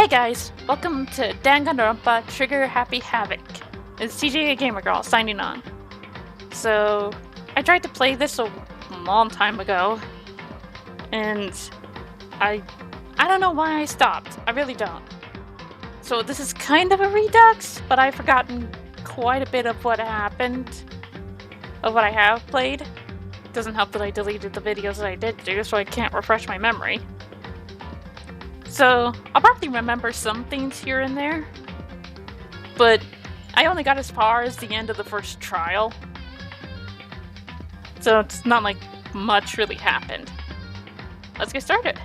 Hey guys, welcome to Danganronpa Trigger Happy Havoc. It's TJ Gamer Girl signing on. So, I tried to play this a long time ago, and I don't know why I stopped. I really don't. So this is kind of a redux, but I've forgotten quite a bit of what happened, of what I have played. It doesn't help that I deleted the videos that I did do, so I can't refresh my memory. So, I'll probably remember some things here and there, but I only got as far as the end of the first trial, so it's not like much really happened. Let's get started.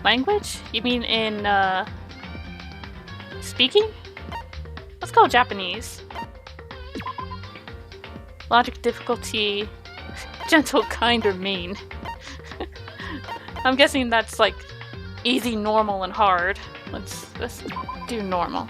Language? You mean in, speaking? Let's go Japanese. Logic difficulty, gentle, kind, or mean. I'm guessing that's like easy, normal, and hard. Let's do normal.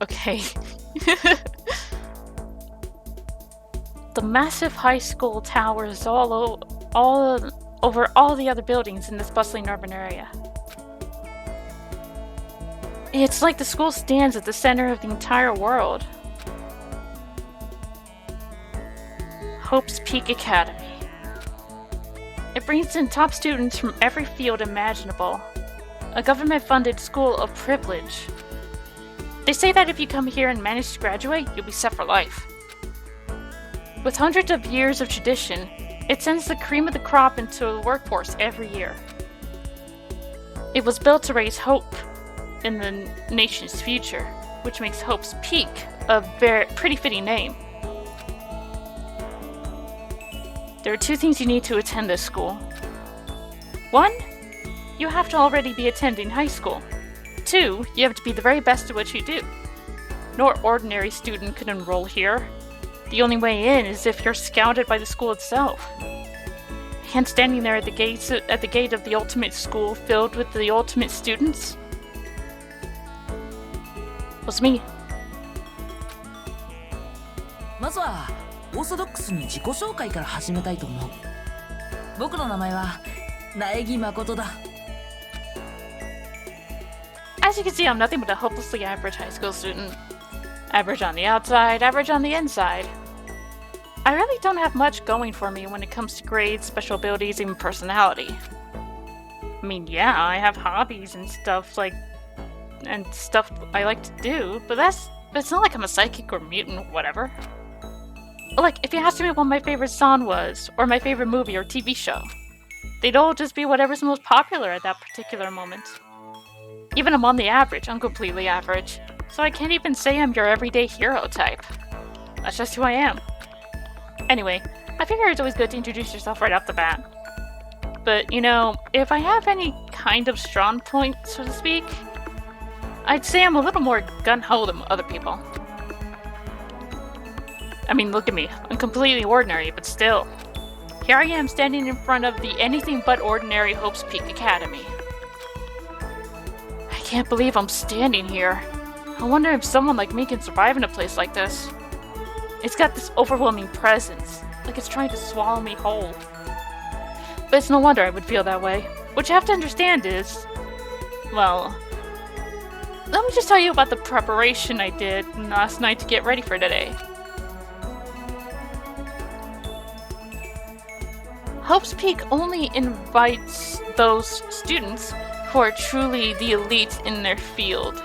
Okay. The massive high school towers all over all the other buildings in this bustling urban area. It's like the school stands at the center of the entire world. Hope's Peak Academy. It brings in top students from every field imaginable. A government-funded school of privilege. They say that if you come here and manage to graduate, you'll be set for life. With hundreds of years of tradition, it sends the cream of the crop into the workforce every year. It was built to raise hope in the nation's future, which makes Hope's Peak a pretty fitting name. There are two things you need to attend this school. One, you have to already be attending high school. 2, you have to be the very best at what you do. No ordinary student could enroll here. The only way in is if you're scouted by the school itself. And standing there at the gate of the ultimate school filled with the ultimate students was me. まずはオーソドックスに自己紹介から始めたいと思う。僕の名前は苗木誠だ。As you can see, I'm nothing but a hopelessly average high school student. Average on the outside, average on the inside. I really don't have much going for me when it comes to grades, special abilities, even personality. I mean, yeah, I have hobbies and stuff I like to do, but it's not like I'm a psychic or mutant or whatever. Like, if you asked me what my favorite song was, or my favorite movie or TV show, they'd all just be whatever's most popular at that particular moment. Even among the average, I'm completely average, so I can't even say I'm your everyday hero type. That's just who I am. Anyway, I figure it's always good to introduce yourself right off the bat. But, you know, if I have any kind of strong point, so to speak, I'd say I'm a little more gun-ho than other people. I mean, look at me. I'm completely ordinary, but still. Here I am standing in front of the anything but ordinary Hope's Peak Academy. can't believe I'm standing here. I wonder if someone like me can survive in a place like this. It's got this overwhelming presence, like it's trying to swallow me whole. But it's no wonder I would feel that way. What you have to understand is, well, let me just tell you about the preparation I did last night to get ready for today. Hope's Peak only invites those students who are truly the elite in their field.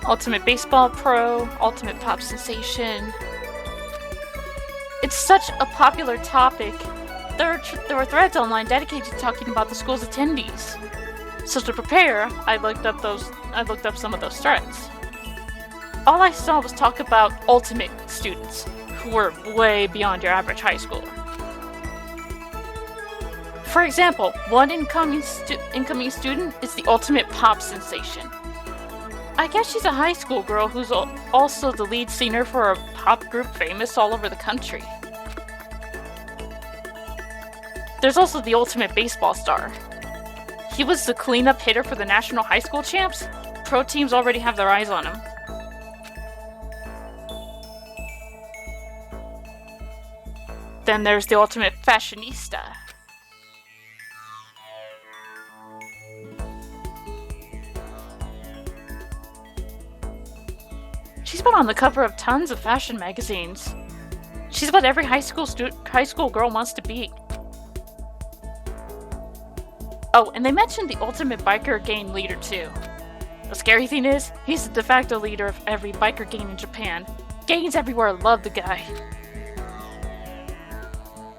Ultimate Baseball Pro, Ultimate Pop Sensation. It's such a popular topic. There were threads online dedicated to talking about the school's attendees. So to prepare, I looked up some of those threads. All I saw was talk about ultimate students, who were way beyond your average high schooler. For example, one incoming student is the ultimate pop sensation. I guess she's a high school girl who's also the lead singer for a pop group famous all over the country. There's also the ultimate baseball star. He was the cleanup hitter for the national high school champs. Pro teams already have their eyes on him. Then there's the ultimate fashionista. She's been on the cover of tons of fashion magazines. She's what every high school girl wants to be. Oh, and they mentioned the ultimate biker gang leader too. The scary thing is, he's the de facto leader of every biker gang in Japan. Gangs everywhere love the guy.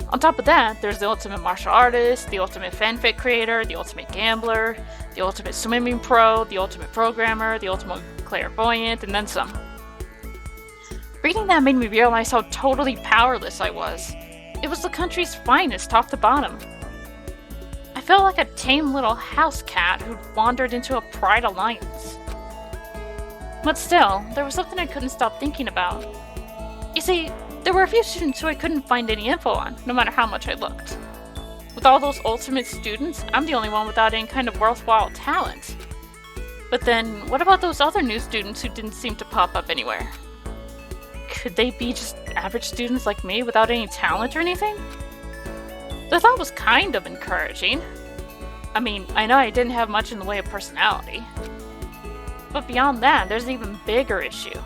On top of that, there's the ultimate martial artist, the ultimate fanfic creator, the ultimate gambler, the ultimate swimming pro, the ultimate programmer, the ultimate clairvoyant, and then some. Reading that made me realize how totally powerless I was. It was the country's finest, top to bottom. I felt like a tame little house cat who'd wandered into a pride alliance. But still, there was something I couldn't stop thinking about. You see, there were a few students who I couldn't find any info on, no matter how much I looked. With all those ultimate students, I'm the only one without any kind of worthwhile talent. But then, what about those other new students who didn't seem to pop up anywhere? Could they be just average students like me without any talent or anything? The thought was kind of encouraging. I mean, I know I didn't have much in the way of personality. But beyond that, there's an even bigger issue.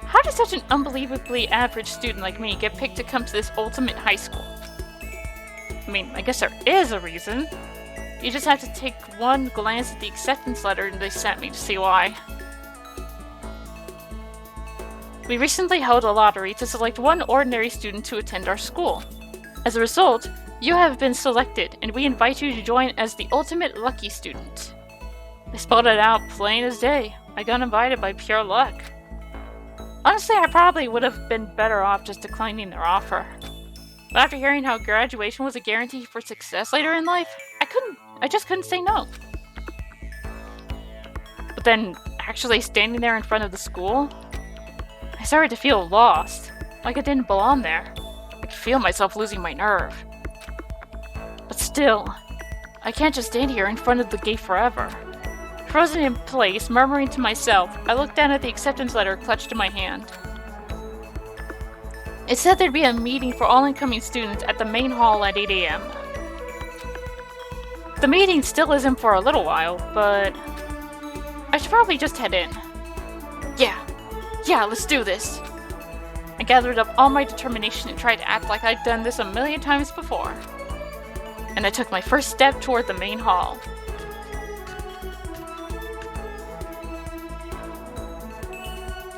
How does such an unbelievably average student like me get picked to come to this ultimate high school? I mean, I guess there is a reason. You just have to take one glance at the acceptance letter they sent me to see why. We recently held a lottery to select one ordinary student to attend our school. As a result, you have been selected, and we invite you to join as the ultimate lucky student. They spelled it out plain as day. I got invited by pure luck. Honestly, I probably would have been better off just declining their offer. But after hearing how graduation was a guarantee for success later in life, I just couldn't say no. But then, actually standing there in front of the school, I started to feel lost, like I didn't belong there. I could feel myself losing my nerve. But still, I can't just stand here in front of the gate forever. Frozen in place, murmuring to myself, I looked down at the acceptance letter clutched in my hand. It said there'd be a meeting for all incoming students at the main hall at 8 AM. The meeting still isn't for a little while, but I should probably just head in. Yeah, let's do this. I gathered up all my determination and tried to act like I'd done this a million times before. And I took my first step toward the main hall.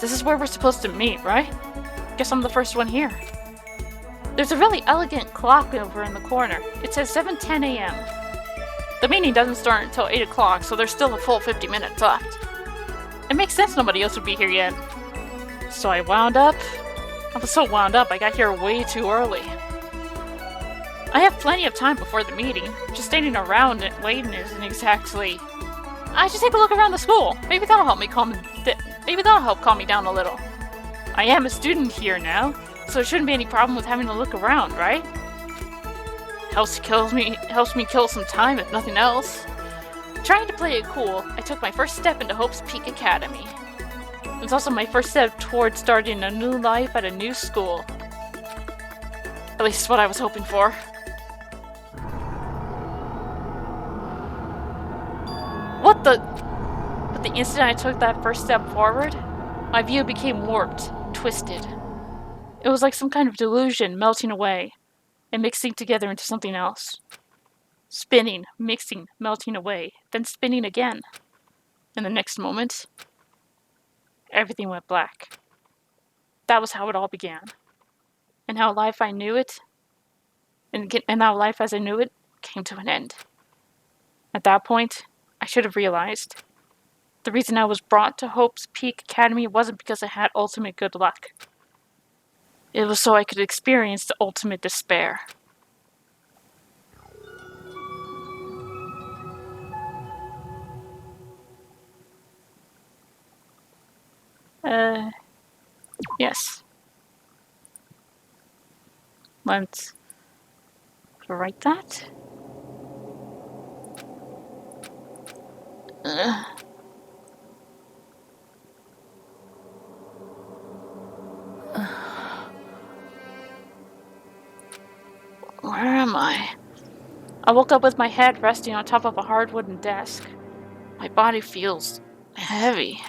This is where we're supposed to meet, right? Guess I'm the first one here. There's a really elegant clock over in the corner. It says 7:10 AM. The meeting doesn't start until 8 o'clock, so there's still a full 50 minutes left. It makes sense nobody else would be here yet. So I was so wound up I got here way too early. I have plenty of time before the meeting. Just standing around and waiting isn't exactly... I should take a look around the school. Maybe that'll help calm me down a little. I am a student here now, so there shouldn't be any problem with having to look around, right? Helps me kill some time if nothing else. Trying to play it cool, I took my first step into Hope's Peak Academy. It was also my first step towards starting a new life at a new school. At least what I was hoping for. What the? But the instant I took that first step forward, my view became warped, twisted. It was like some kind of delusion melting away and mixing together into something else. Spinning, mixing, melting away, then spinning again. And the next moment, everything went black. That was how it all began. And how life I knew it, and how life as I knew it, came to an end. At that point, I should have realized. The reason I was brought to Hope's Peak Academy wasn't because I had ultimate good luck. It was so I could experience the ultimate despair. Yes. Let's write that. Where am I? I woke up with my head resting on top of a hard wooden desk. My body feels heavy.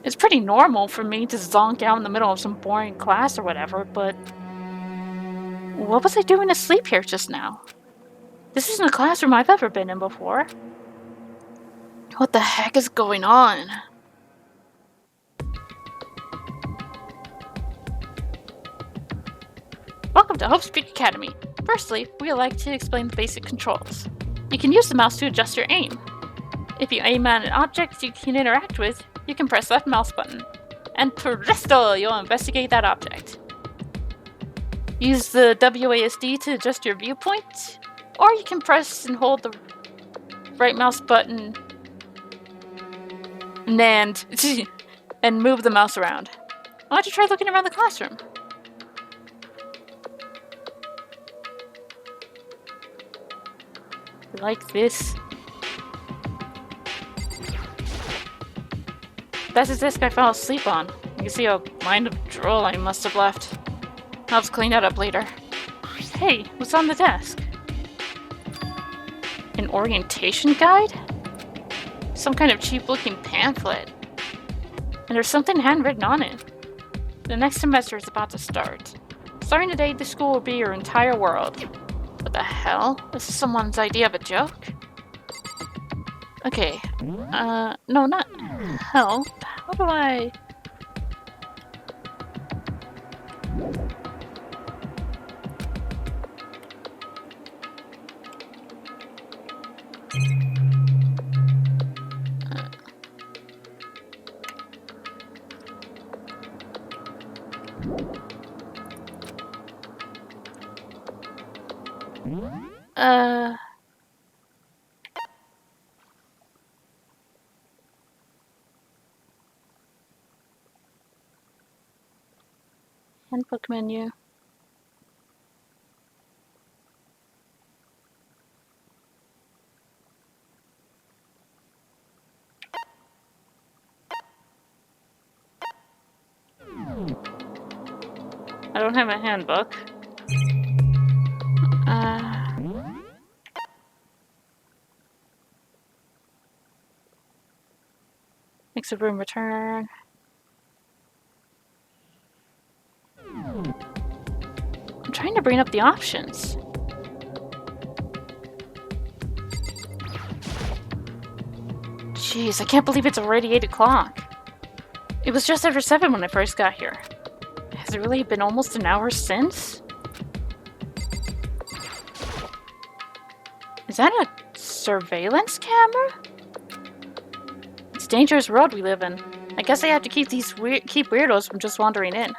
It's pretty normal for me to zonk out in the middle of some boring class or whatever, but what was I doing asleep here just now? This isn't a classroom I've ever been in before. What the heck is going on? Welcome to Hope's Peak Academy. Firstly, we would like to explain the basic controls. You can use the mouse to adjust your aim. If you aim at an object you can interact with, you can press left mouse button. And presto, you'll investigate that object. Use the WASD to adjust your viewpoint, or you can press and hold the right mouse button and move the mouse around. Why don't you try looking around the classroom? Like this. That's the desk I fell asleep on. You can see how mind of droll I must have left. Helps clean that up later. Hey, what's on the desk? An orientation guide? Some kind of cheap-looking pamphlet. And there's something handwritten on it. The next semester is about to start. Starting today, the school will be your entire world. What the hell? This is someone's idea of a joke? Okay. No, not hell. How do I... Handbook menu. I don't have a handbook. Exit room return. I'm trying to bring up the options. Jeez, I can't believe it's already 8 o'clock. It was just after 7 when I first got here. Has it really been almost an hour since? Is that a surveillance camera? It's a dangerous world we live in. I guess I have to keep these weirdos from just wandering in.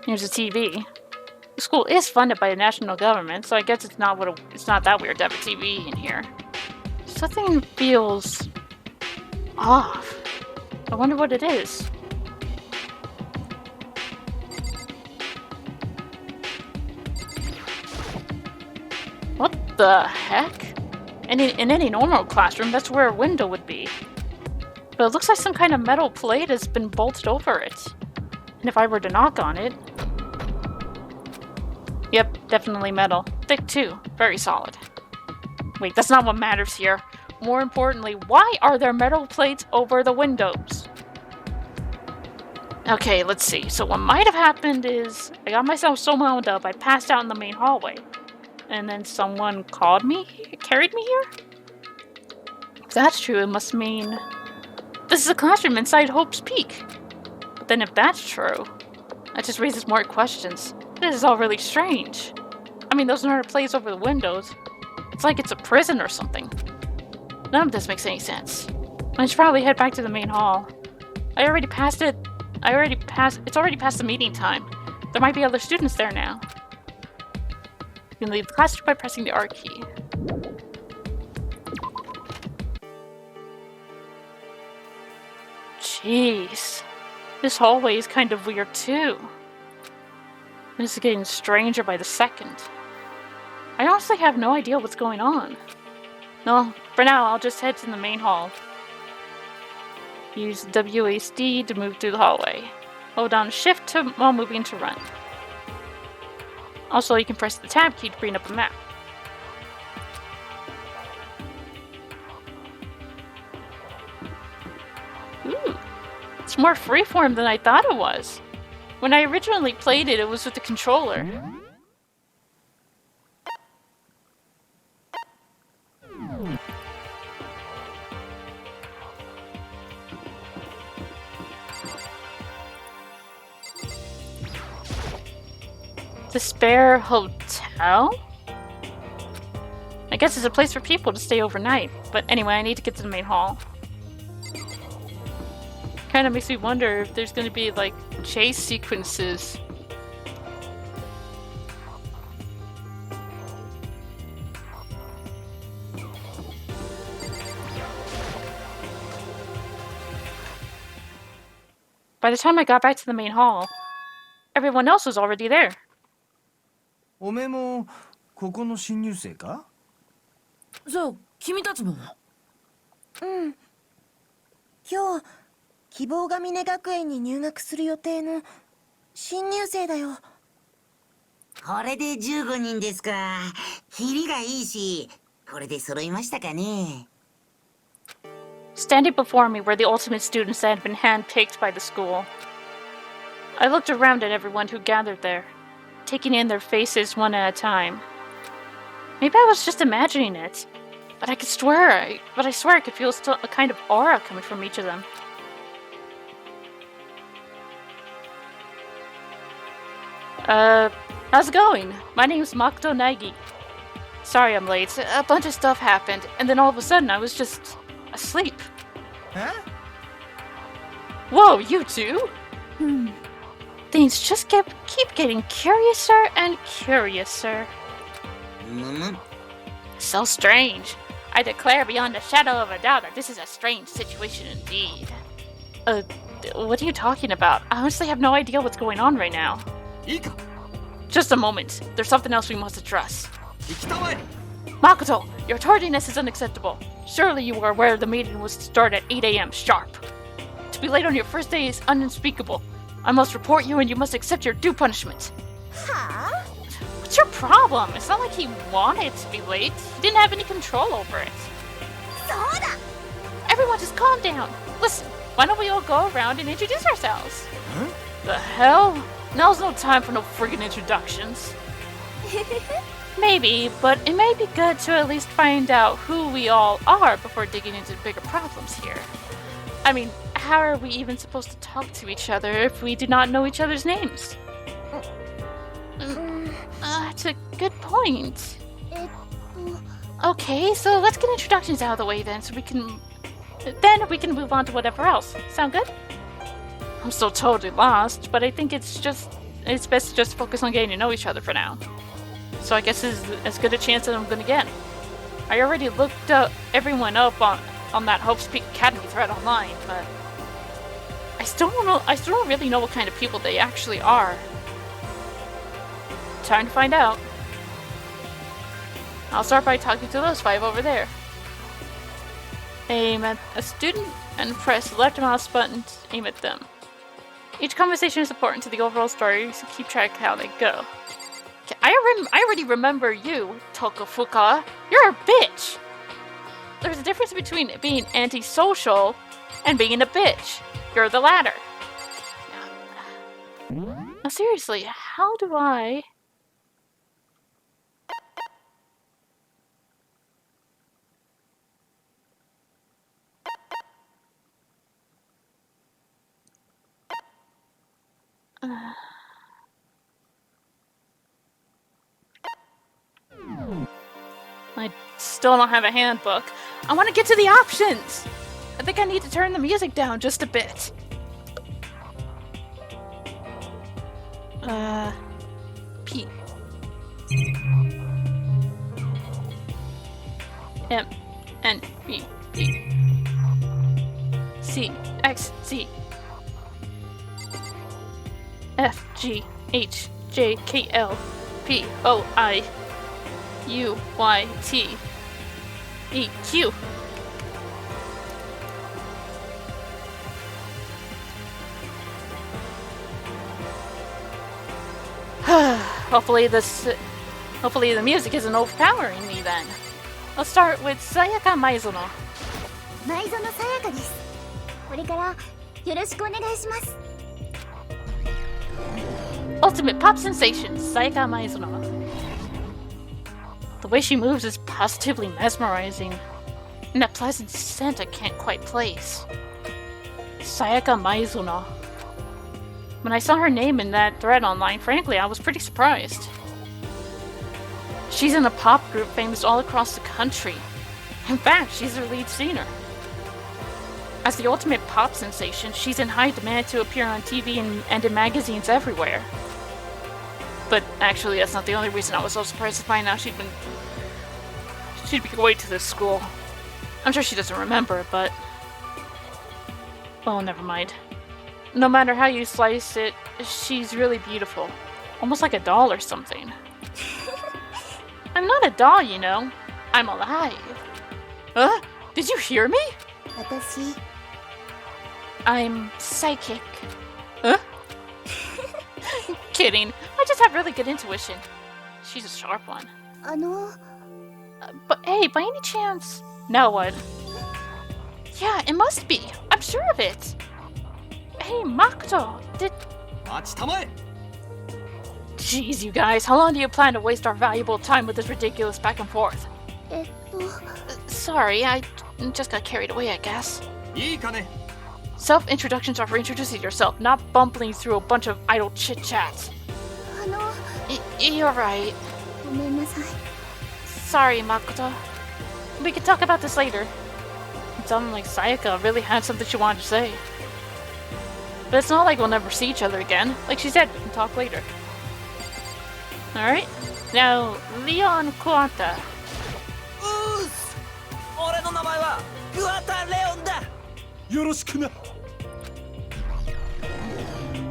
Here's a TV. The school is funded by the national government, so I guess it's not that weird to have a TV in here. Something feels off. I wonder what it is. The heck? In any normal classroom, that's where a window would be. But it looks like some kind of metal plate has been bolted over it. And if I were to knock on it... Yep, definitely metal. Thick too. Very solid. Wait, that's not what matters here. More importantly, why are there metal plates over the windows? Okay, let's see. So what might have happened is I got myself so wound up I passed out in the main hallway. And then someone called me? Carried me here? If that's true, it must mean... This is a classroom inside Hope's Peak. But then if that's true, that just raises more questions. This is all really strange. I mean, those are plates over the windows. It's like it's a prison or something. None of this makes any sense. I should probably head back to the main hall. It's already past the meeting time. There might be other students there now. You can leave the classroom by pressing the R key. Jeez. This hallway is kind of weird too. This is getting stranger by the second. I honestly have no idea what's going on. No, for now I'll just head to the main hall. Use WASD to move through the hallway. Hold down shift while moving to run. Also, you can press the tab key to bring up a map. Ooh, it's more freeform than I thought it was. When I originally played it, it was with the controller. The Spare Hotel? I guess it's a place for people to stay overnight. But anyway, I need to get to the main hall. Kind of makes me wonder if there's going to be, like, chase sequences. By the time I got back to the main hall, everyone else was already there. おめえもここの新入生か？そう、君たちも。うん。今日、希望が峰学園に入学する予定の新入生だよ。これで15人ですか。キリがいいし、これで揃いましたかね。Standing before me were the ultimate students that had been handpicked by the school. I looked around at everyone who gathered there, taking in their faces one at a time. Maybe I was just imagining it, but I swear I could feel still a kind of aura coming from each of them. How's it going? My name's Makoto Naegi. Sorry I'm late. A bunch of stuff happened, and then all of a sudden I was just asleep. Huh? Whoa, you two? Things just keep getting curiouser and curiouser. So strange. I declare beyond a shadow of a doubt that this is a strange situation indeed. What are you talking about? I honestly have no idea what's going on right now. Just a moment. There's something else we must address. Makoto, your tardiness is unacceptable. Surely you were aware the meeting was to start at 8 a.m. sharp. To be late on your first day is unspeakable. I must report you and you must accept your due punishment. Huh? What's your problem? It's not like he wanted to be late. He didn't have any control over it. そうだ! Everyone just calm down. Listen, why don't we all go around and introduce ourselves? Huh? The hell? Now's no time for no friggin' introductions. Maybe, but it may be good to at least find out who we all are before digging into bigger problems here. I mean, how are we even supposed to talk to each other if we do not know each other's names? That's a good point. Okay, so let's get introductions out of the way then, so we can move on to whatever else. Sound good? I'm still totally lost, but I think it's best to just focus on getting to know each other for now. So I guess this is as good a chance as I'm gonna get. I already looked everyone up on that Hope's Peak Academy thread online, but I still don't really know what kind of people they actually are. Time to find out. I'll start by talking to those 5 over there. Aim at a student and press the left mouse button to aim at them. Each conversation is important to the overall story, so keep track of how they go. Okay, I already remember you, TOKO FUKAWA. You're a bitch! There's a difference between being antisocial and being a bitch. You're the latter. Now seriously, how do I... I still don't have a handbook. I want to get to the options! I think I need to turn the music down just a bit. P. M. N. B. B. C. X. Z. F. G. H. J. K. L. P. O. I. U. Y. T. E. Q. Hopefully the music isn't overpowering me then. Let's start with Sayaka Maizono. 前園さやかです。これからよろしくお願いします。 Ultimate pop sensation, Sayaka Maizono. The way she moves is positively mesmerizing, and that pleasant scent I can't quite place. Sayaka Maizono. When I saw her name in that thread online, frankly, I was pretty surprised. She's in a pop group famous all across the country. In fact, she's their lead singer. As the ultimate pop sensation, she's in high demand to appear on TV and in magazines everywhere. But actually, that's not the only reason I was so surprised to find out she'd be going to this school. I'm sure she doesn't remember, but... well, never mind. No matter how you slice it, she's really beautiful. Almost like a doll or something. I'm not a doll, you know. I'm alive. Huh? Did you hear me? 私 I'm psychic. Huh? Kidding. I just have really good intuition. She's a sharp one. But hey, by any chance... now what? Yeah, it must be. I'm sure of it. Hey, Makoto, did... Jeez, you guys, how long do you plan to waste our valuable time with this ridiculous back and forth? Sorry, I just got carried away, I guess. Self-introductions are for introducing yourself, not bumbling through a bunch of idle chit-chats. You're right. ごめんなさい。 Sorry, Makoto. We can talk about this later. It sounded like Sayaka really had something she wanted to say. But it's not like we'll never see each other again. Like she said, we can talk later. Alright. Now, Leon KUWATA. 俺の名前は桑田レオンだ。よろしくな。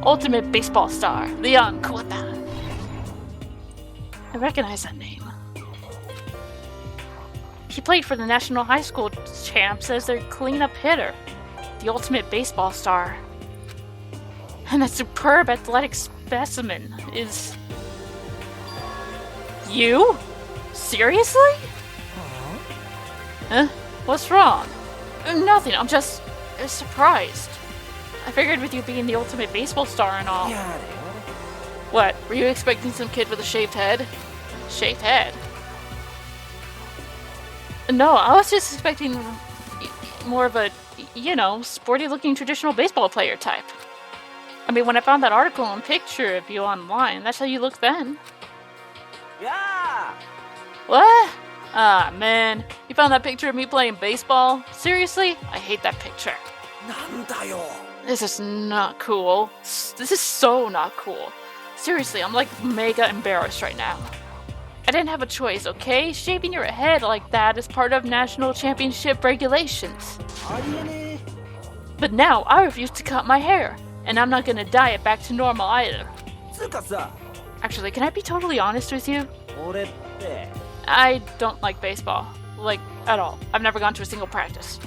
Ultimate baseball star, Leon KUWATA. I recognize that name. He played for the National High School Champs as their cleanup hitter, the ultimate baseball star. And that superb athletic specimen is... you? Seriously? Huh? What's wrong? Nothing, I'm just surprised. I figured with you being the ultimate baseball star and all. What, were you expecting some kid with a shaved head? Shaved head? No, I was just expecting more of a, you know, sporty looking traditional baseball player type. I mean, when I found that article and picture of you online, that's how you look then. Yeah. What? Ah, man. You found that picture of me playing baseball? Seriously? I hate that picture. なんだよ。 This is not cool. This is so not cool. Seriously, I'm like mega embarrassed right now. I didn't have a choice, okay? Shaving your head like that is part of national championship regulations. ありえね But now I refuse to cut my hair, and I'm not gonna dye it back to normal either. え。つうかさ、 Actually, can I be totally honest with you? 俺って I don't like baseball. Like, at all. I've never gone to a single practice.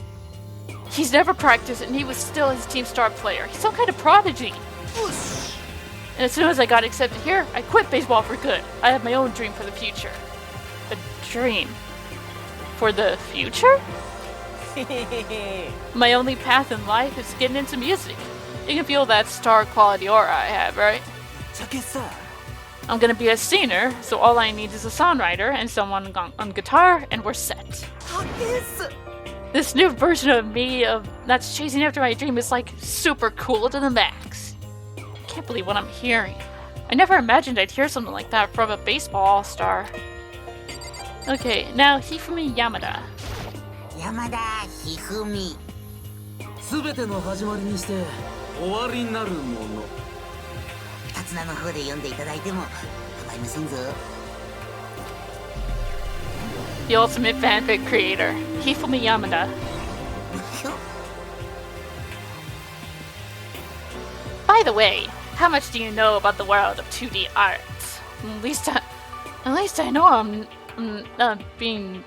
He's never practiced, and he was still his team star player. He's some kind of prodigy. And as soon as I got accepted here, I quit baseball for good. I have my own dream for the future. A dream. For the future? My only path in life is getting into music. You can feel that star quality aura I have, right? I'm gonna be a singer, so all I need is a songwriter and someone on guitar, and we're set. This new version of me that's chasing after my dream is like super cool to the max. I can't believe what I'm hearing. I never imagined I'd hear something like that from a baseball all-star. Okay, now Hifumi Yamada. 山田ひふみ。全ての始まりにして終わりになるもの。辰名の方で読んでいただいても構いませんぞ。The ultimate fanfic creator, Hifumi Yamada. By the way, how much do you know about the world of 2D art? At least I know I'm not being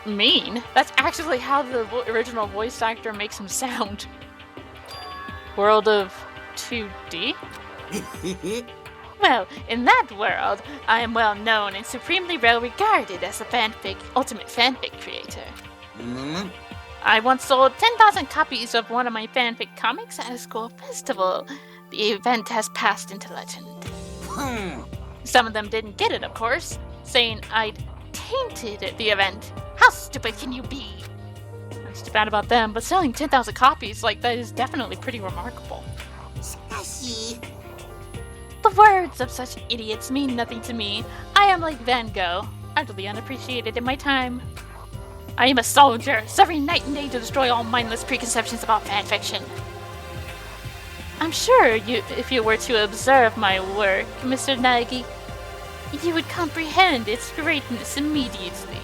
mean. That's actually how the original voice actor makes him sound. World of 2D? Well, in that world, I am well known and supremely well regarded as a ultimate fanfic creator. I once sold 10,000 copies of one of my fanfic comics at a school festival. The event has passed into legend. Some of them didn't get it, of course, saying I'd tainted the event. How stupid can you be? That's too bad about them, but selling 10,000 copies like that is definitely pretty remarkable. しかし The words of such idiots mean nothing to me. I am like Van Gogh, utterly unappreciated in my time. I am a soldier, serving night and day to destroy all mindless preconceptions about fanfiction. I'm sure if you were to observe my work, Mr. Nagi, you would comprehend its greatness immediately.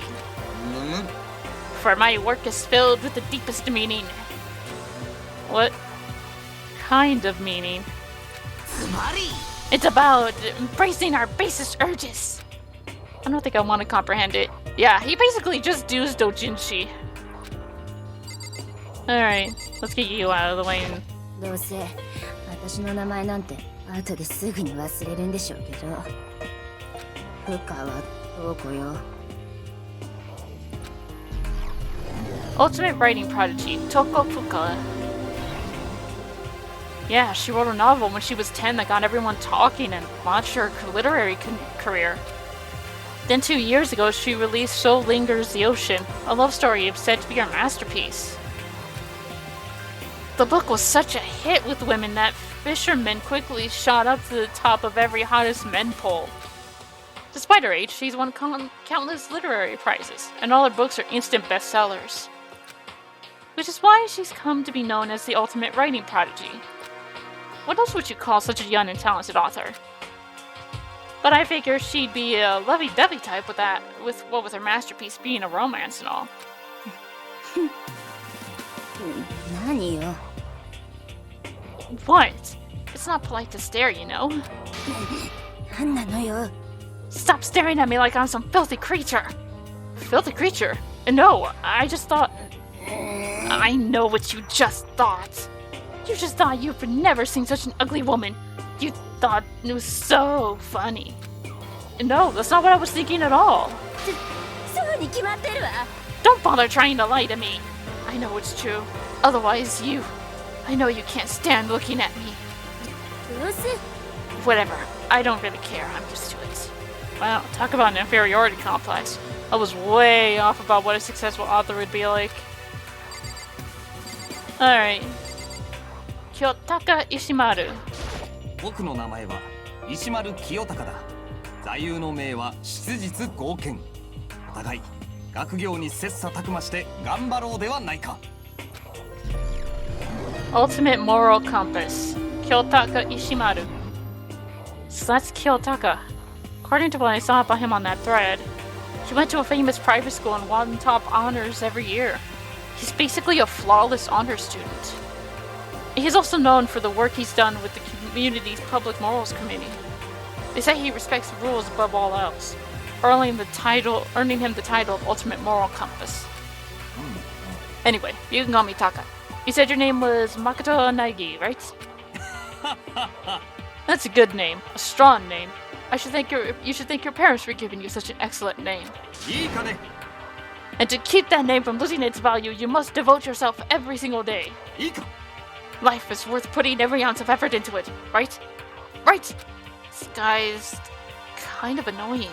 For my work is filled with the deepest meaning. What kind of meaning? つまり It's about embracing our basest urges. I don't think I want to comprehend it. Yeah, he basically just does doujinshi. Alright, let's get you out of the way. どうせ私の名前なんて後ですぐに忘れるんでしょうけど深はどこよ Ultimate writing prodigy, TOKO FUKAWA. Yeah, she wrote a novel when she was 10 that got everyone talking and launched her literary career. Then 2 years ago, she released So Lingers the Ocean, a love story said to be her masterpiece. The book was such a hit with women that fishermen quickly shot up to the top of every hottest men poll. Despite her age, she's won countless literary prizes, and all her books are instant bestsellers. Which is why she's come to be known as the ultimate writing prodigy. What else would you call such a young and talented author? But I figure she'd be a lovey-dovey type with her masterpiece being a romance and all. 何よ What? It's not polite to stare, you know. 何なのよ Stop staring at me like I'm some filthy creature. Filthy creature? No, I just thought... I know what you just thought. You just thought you've never seen such an ugly woman. You thought it was so funny. No, that's not what I was thinking at all. そうに決まってるわ Don't bother trying to lie to me. I know it's true. Otherwise, I know you can't stand looking at me. どうせ Whatever. I don't really care. I'm used to it. Wow, talk about an inferiority complex. I was way off about what a successful author would be like. Alright. KIYOTAKA ISHIMARU. 僕の名前は石丸清隆だ。座右の銘は質実剛健。お互い学業に切磋琢磨して頑張ろうではないか。Ultimate moral compass. KIYOTAKA ISHIMARU. So that's KIYOTAKA. According to what I saw about him on that thread, he went to a famous private school and won top honors every year. He's basically a flawless honors student. He's also known for the work he's done with the community's public morals committee. They say he respects rules above all else. earning him the title of Ultimate Moral Compass. Anyway, you can call me Taka. You said your name was Makoto Naegi, right? That's a good name, a strong name. You should thank your parents for giving you such an excellent name. And to keep that name from losing its value, you must devote yourself every single day. Life is worth putting every ounce of effort into it, right? Right! This guy's kind of annoying.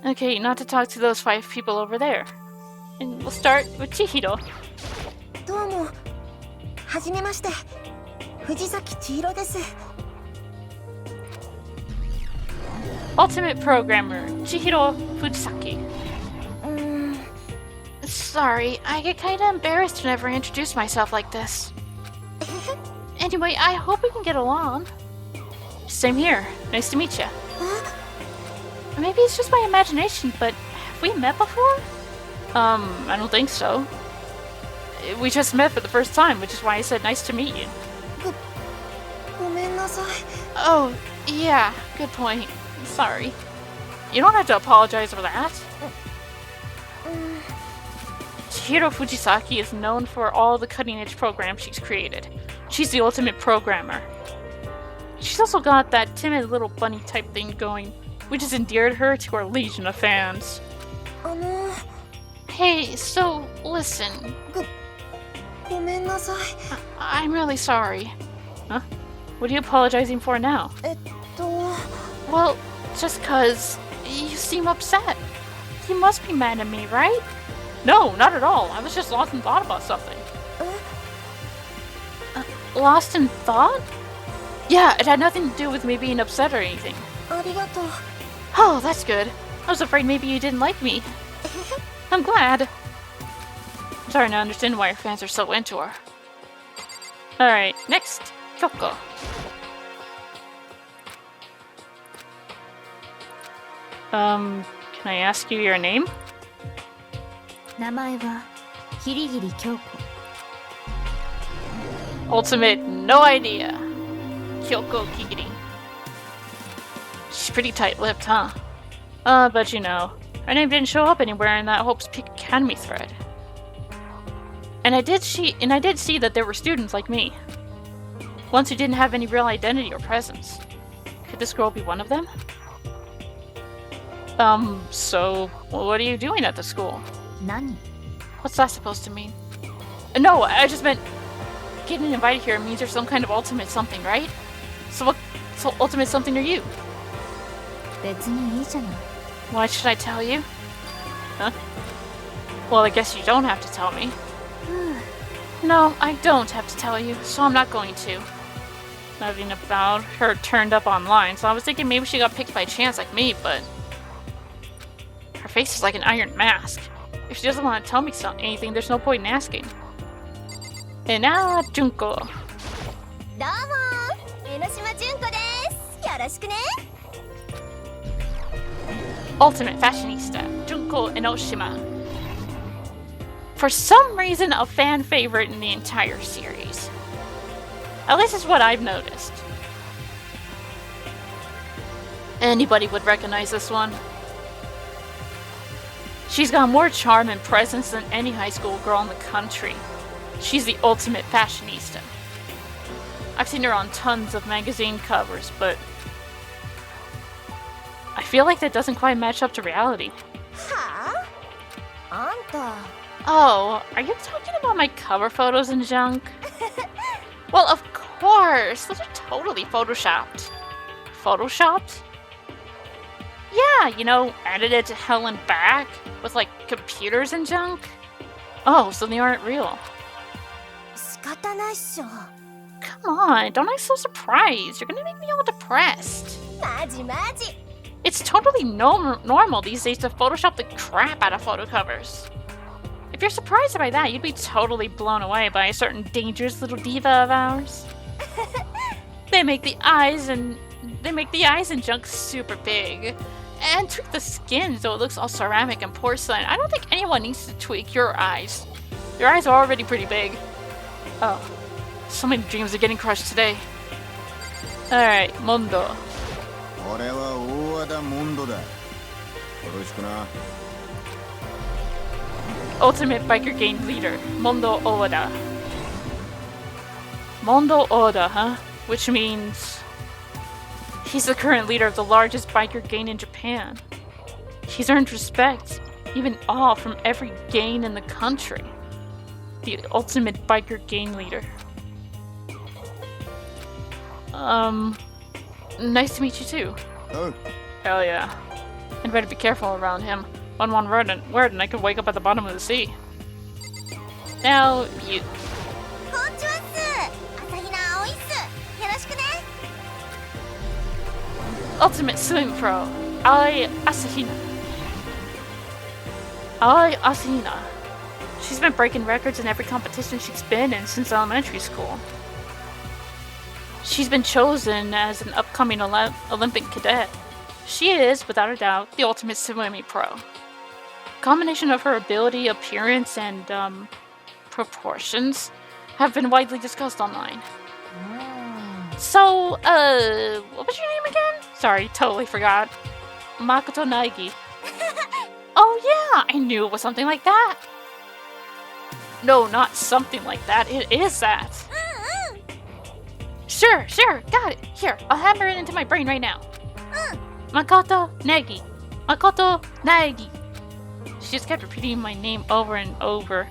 Okay, not to talk to those 5 people over there. And we'll start with Chihiro. どうもはじめまして藤崎千尋です Ultimate Programmer, Chihiro Fujisaki. Sorry, I get kinda embarrassed whenever I introduce myself like this. Anyway, I hope we can get along. Same here. Nice to meet you. Maybe it's just my imagination, but have we met before? I don't think so. We just met for the first time, which is why I said nice to meet you. ごめんなさい Oh, yeah, good point. Sorry. You don't have to apologize for that. Chihiro Fujisaki is known for all the cutting-edge programs she's created. She's the ultimate programmer. She's also got that timid little bunny type thing going, which has endeared her to her legion of fans. あの Hey, so, listen. ごめんなさい I'm really sorry. Huh? What are you apologizing for now? と Well, just 'cause you seem upset. You must be mad at me, right? No, not at all. I was just lost in thought about something. Lost in thought? Yeah, it had nothing to do with me being upset or anything. ありがとう Oh, that's good. I was afraid maybe you didn't like me. I'm glad. I'm starting to understand why your fans are so into her. Alright, next, Kyoko. Can I ask you your name? 名前はキリギリ京子 Ultimate, no idea. Kyoko Kigiri. She's pretty tight-lipped, huh? But you know, her name didn't show up anywhere in that Hope's Peak Academy thread. And I did see that there were students like me. Ones who didn't have any real identity or presence. Could this girl be one of them? So what are you doing at the school? 何 What's that supposed to mean? No, I just meant getting invited here means you're some kind of ultimate something, right? So ultimate something are you? 別にいいじゃない Why should I tell you? Huh? Well, I guess you don't have to tell me. No, I don't have to tell you, so I'm not going to. Nothing about her turned up online, so I was thinking maybe she got picked by chance like me, but... Her face is like an iron mask. If she doesn't want to tell me anything, there's no point in asking. And now, Junko. どうも江ノ島純子ですよろしくね Ultimate Fashionista, Junko ENOSHIMA. For some reason, a fan favorite in the entire series. At least it's what I've noticed. Anybody would recognize this one. She's got more charm and presence than any high school girl in the country. She's the ultimate fashionista. I've seen her on tons of magazine covers, but I feel like that doesn't quite match up to reality. はああんた Oh, are you talking about my cover photos and junk? Well, of course! Those are totally photoshopped. Photoshopped? Yeah, you know, edited to hell and back with like computers and junk. Oh, so they aren't real. 仕方ないっしょ Come on, don't act so surprised. You're gonna make me all depressed. マジマジ It's totally normal these days to Photoshop the crap out of photo covers. If you're surprised by that, you'd be totally blown away by a certain dangerous little diva of ours. They make the eyes and junk super big, and tweak the skin so it looks all ceramic and porcelain. I don't think anyone needs to tweak your eyes. Your eyes are already pretty big. Oh, so many dreams are getting crushed today. Alright, Mondo. 俺は大和田モンドだ。よろしくな。 Ultimate Biker Gang leader, Mondo Oda. Mondo Oda, huh? Which means he's the current leader of the largest biker gang in Japan. He's earned respect, even awe, from every gang in the country. The ultimate biker gang leader. Nice to meet you too. Oh. Hell yeah. I'd better be careful around him. One word and I could wake up at the bottom of the sea. Now, you. こんにちはっす。朝比奈葵っす。よろしくね。 Ultimate Swim Pro, ASAHINA. ASAHINA. She's been breaking records in every competition she's been in since elementary school. She's been chosen as an upcoming Olympic cadet. She is, without a doubt, the ultimate swimming pro. Combination of her ability, appearance, and proportions have been widely discussed online. So, what was your name again? Sorry, totally forgot. Makoto Naegi. Oh yeah, I knew it was something like that. No, not something like that. It is that. Sure, got it. Here, I'll hammer it into my brain right now. Makoto Naegi. Makoto Naegi. She just kept repeating my name over and over,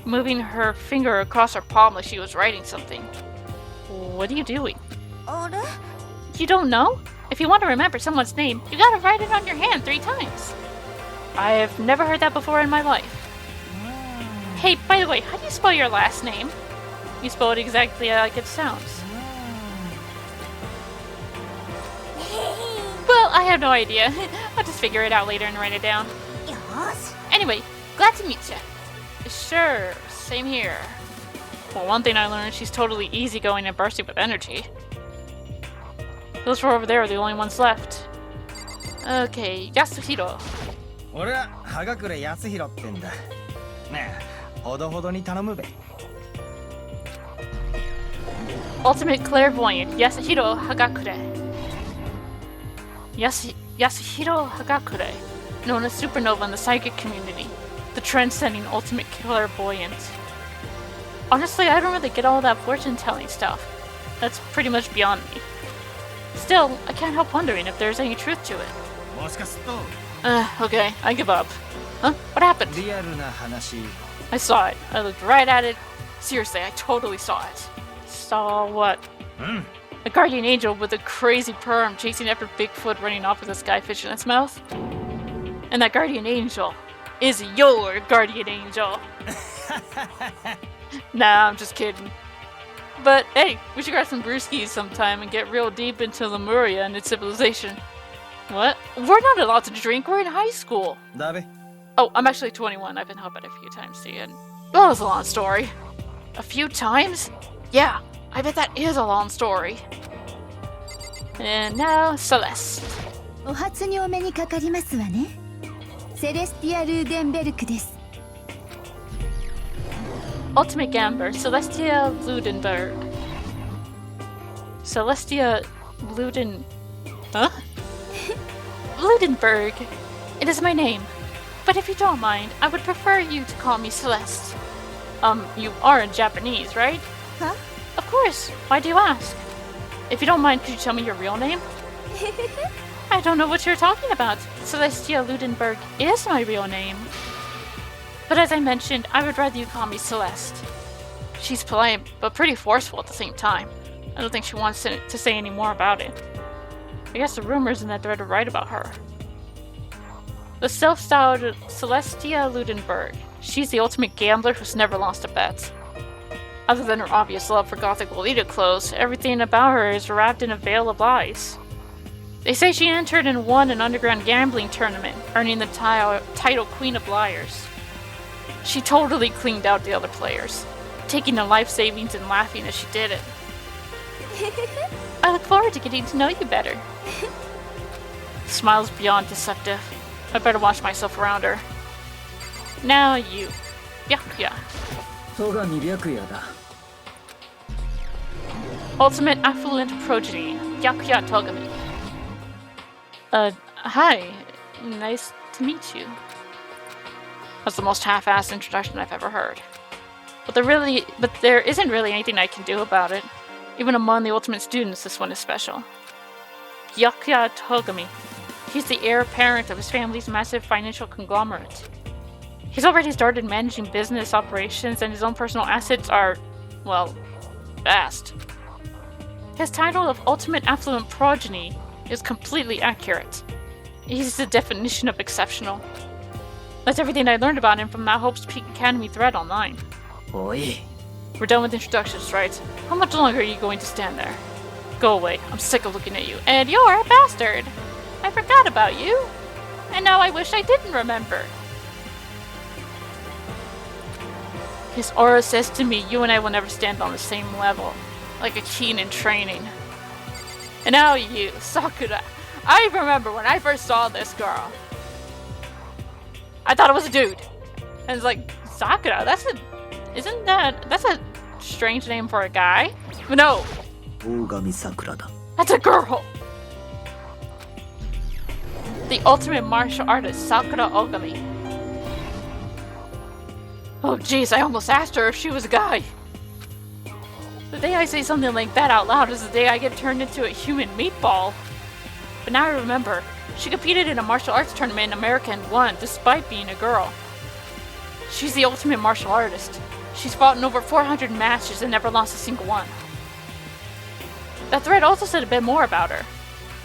moving her finger across her palm like she was writing something. What are you doing? あれ？ You don't know? If you want to remember someone's name, you gotta write it on your hand 3 times. I've never heard that before in my life. Hey, by the way, how do you spell your last name? You spell it exactly like it sounds. Well, I have no idea. I'll just figure it out later and write it down. よし。 Anyway, glad to meet you. Sure, same here. Well, one thing I learned, she's totally easygoing and bursting with energy. Those four over there are the only ones left. Okay, Yasuhiro. 俺は葉隠康弘ってんだ。ねえ、ほどほどに頼むべ。 Ultimate Clairvoyant, Yasuhiro Hagakure. Yasuhiro Hagakure, known as Supernova in the psychic community, the transcending ultimate clairvoyant. Honestly, I don't really get all that fortune-telling stuff. That's pretty much beyond me. Still, I can't help wondering if there's any truth to it. もしかすると Okay, I give up. Huh? What happened? リアルな話。 I saw it. I looked right at it. Seriously, I totally saw it. Saw what? A guardian angel with a crazy perm chasing after Bigfoot running off with a skyfish in its mouth. And that guardian angel is your guardian angel. Nah, I'm just kidding. But hey, we should grab some brewskis sometime and get real deep into Lemuria and its civilization. What? We're not allowed to drink, we're in high school. だべ。 Oh, I'm actually 21. I've been helped out a few times too. And that was a long story. A few times? Yeah, I bet that is a long story. And now, Celeste. お初にお目にかかりますわね。セレスティア・ルーデンベルクです。 Ultimate Gambler, Celestia Ludenberg. Celestia Luden... Huh? Ludenberg. It is my name. But if you don't mind, I would prefer you to call me Celeste. You are in Japanese, right? Huh? Of course. Why do you ask? If you don't mind, could you tell me your real name? I don't know what you're talking about. Celestia Ludenberg is my real name. But as I mentioned, I would rather you call me Celeste. She's polite, but pretty forceful at the same time. I don't think she wants to say any more about it. I guess the rumors in that thread are right about her. The self-styled Celestia Ludenberg. She's the ultimate gambler who's never lost a bet. Other than her obvious love for gothic Lolita clothes, everything about her is wrapped in a veil of lies. They say she entered and won an underground gambling tournament, earning the title Queen of Liars. She totally cleaned out the other players, taking their life savings and laughing as she did it. I look forward to getting to know you better. Smile's beyond deceptive. I better watch myself around her. Now you. Byakuya. 戸上白夜だ。 Ultimate affluent progeny. Byakuya Togami. Hi. Nice to meet you. That's the most half-assed introduction I've ever heard. But there isn't really anything I can do about it. Even among the ultimate students, this one is special. Kyokuya Togami. He's the heir apparent of his family's massive financial conglomerate. He's already started managing business operations and his own personal assets are, well, vast. His title of Ultimate Affluent Progeny is completely accurate. He's the definition of exceptional. That's everything I learned about him from that Hope's Peak Academy thread online. Oi. We're done with introductions, right? How much longer are you going to stand there? Go away, I'm sick of looking at you. And you're a bastard! I forgot about you! And now I wish I didn't remember. His aura says to me you and I will never stand on the same level. Like a keen in training. And now you, Sakura. I remember when I first saw this girl. I thought it was a dude. And it's like, Sakura, that's a strange name for a guy? But no. OGAMI Sakura da. That's a girl! The ultimate martial artist, Sakura Ogami. Oh jeez, I almost asked her if she was a guy. The day I say something like that out loud is the day I get turned into a human meatball. But now I remember, she competed in a martial arts tournament in America and won, despite being a girl. She's the ultimate martial artist. She's fought in over 400 matches and never lost a single one. That thread also said a bit more about her.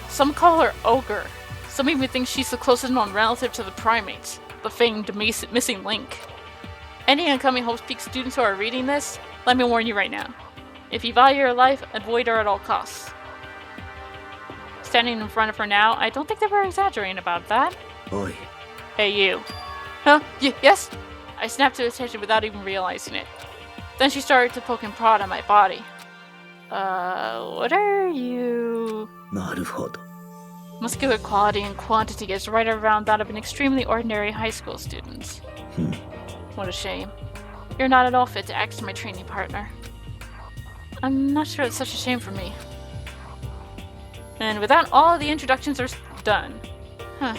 Some call her Ogre. Some even think she's the closest known relative to the primates, the famed missing link. Any incoming Hope's Peak students who are reading this, let me warn you right now. If you value your life, avoid her at all costs. Standing in front of her now, I don't think they were exaggerating about that. Oi. Hey you. Huh? Yes? I snapped to attention without even realizing it. Then she started to poke and prod on my body. What are you? なるほど。 Muscular quality and quantity is right around that of an extremely ordinary high school student. What a shame. You're not at all fit to act as my training partner. I'm not sure it's such a shame for me. And with that, all the introductions are done. Huh.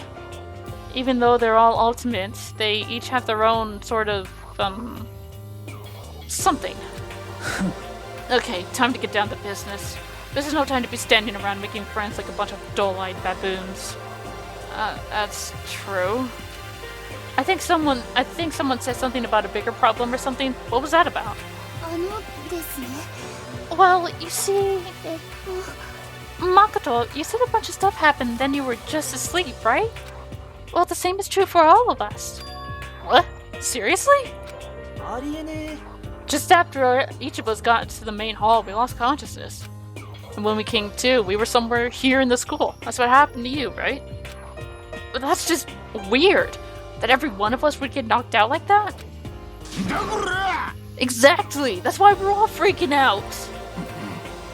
Even though they're all ultimates, they each have their own sort of, something. Okay, time to get down to business. This is no time to be standing around making friends like a bunch of dull-eyed baboons. That's true. I think someone said something about a bigger problem or something. What was that about? Well, you see... Makoto, you said a bunch of stuff happened, then you were just asleep, right? Well, the same is true for all of us. What? Seriously? Just after each of us got to the main hall, we lost consciousness. And when we came to, we were somewhere here in the school. That's what happened to you, right? But that's just weird. That every one of us would get knocked out like that? Exactly! That's why we're all freaking out!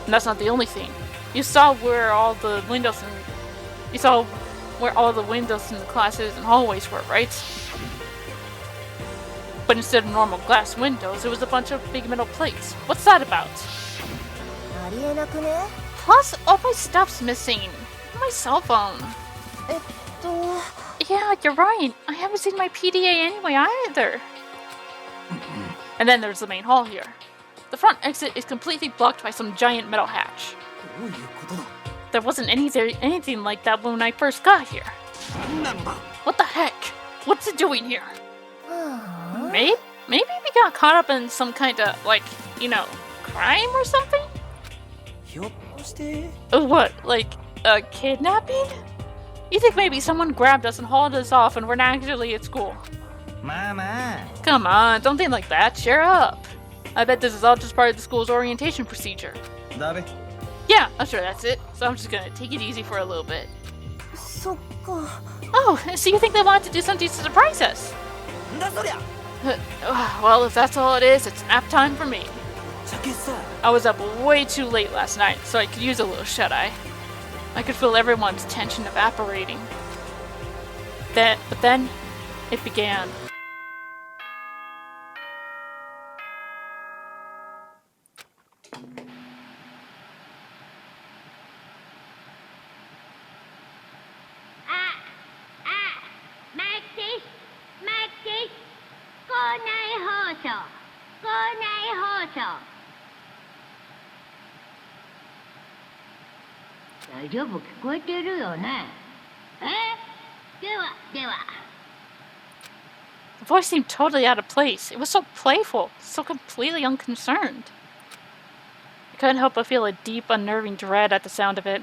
And that's not the only thing. You saw where all the windows in the classes and hallways were, right? But instead of normal glass windows, it was a bunch of big metal plates. What's that about? Plus, all my stuff's missing. My cell phone. Yeah, you're right. I haven't seen my PDA anyway either. And then there's the main hall here. The front exit is completely blocked by some giant metal hatch. There wasn't anything like that when I first got here. What the heck? What's it doing here? Maybe we got caught up in some kind of, crime or something? What, like a kidnapping? You think maybe someone grabbed us and hauled us off and we're not actually at school? Mama. Come on, don't think like that, cheer up. I bet this is all just part of the school's orientation procedure. Dabe. Yeah, I'm sure that's it. So I'm just gonna take it easy for a little bit. そっか。 Oh, so you think they wanted to do something to surprise us? Well, if that's all it is, it's nap time for me. I was up way too late last night, so I could use a little shut-eye. I could feel everyone's tension evaporating. But then, it began. そう。大丈夫、聞こえてるよね。では、では。The voice seemed totally out of place. It was so playful, so completely unconcerned. I couldn't help but feel a deep, unnerving dread at the sound of it.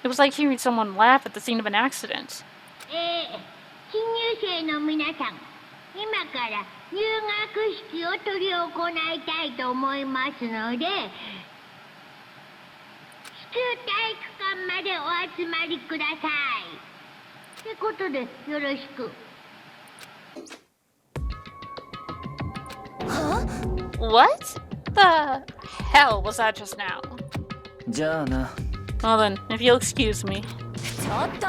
It was like hearing someone laugh at the scene of an accident. 新入生の皆さん、今から入学式を執り行いたいと思いますので、地球体育館までお集まりください。ってことでよろしく。What the hell was that just now? じゃあな。 Well then, if you'll excuse me. ちょっと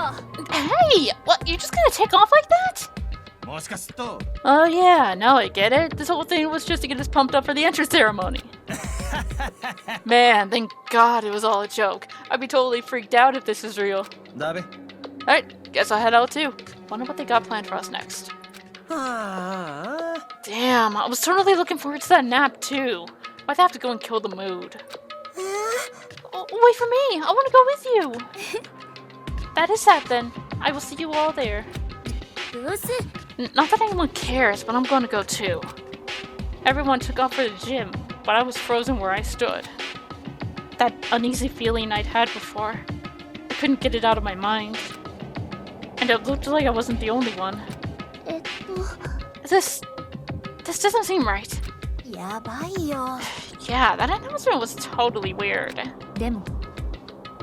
Hey! What? You're just gonna take off like that? もしかすると Oh yeah, now I get it. This whole thing was just to get us pumped up for the entrance ceremony. Man, thank God it was all a joke. I'd be totally freaked out if this is real. だべ。 Alright, guess I'll head out too. Wonder what they got planned for us next. ああ。 Damn, I was totally looking forward to that nap too. I'd have to go and kill the mood. Oh, wait for me! I want to go with you! That is that then. I will see you all there. どうせ Not that anyone cares, but I'm going to go too. Everyone took off for the gym, but I was frozen where I stood. That uneasy feeling I'd had before. I couldn't get it out of my mind. And it looked like I wasn't the only one. This doesn't seem right. やばいよ。 Yeah, that announcement was totally weird. でも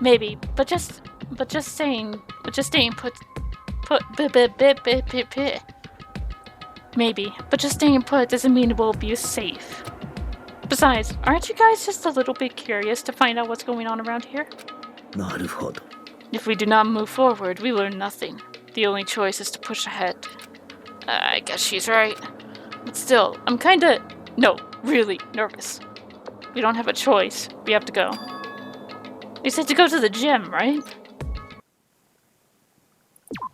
Maybe, but just staying put. Maybe, but just staying put doesn't mean it will be safe. Besides, aren't you guys just a little bit curious to find out what's going on around here? なるほど。 If we do not move forward, we learn nothing. The only choice is to push ahead. I guess she's right. But still, I'm kinda... No, really nervous. We don't have a choice. We have to go. You said to go to the gym, right?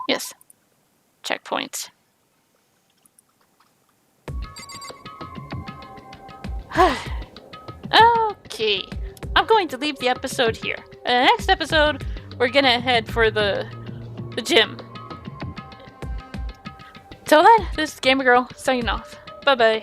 Yes. Checkpoint. Okay. I'm going to leave the episode here. Next episode, we're gonna head for the gym. Till then, this is Gamer Girl signing off. Bye bye.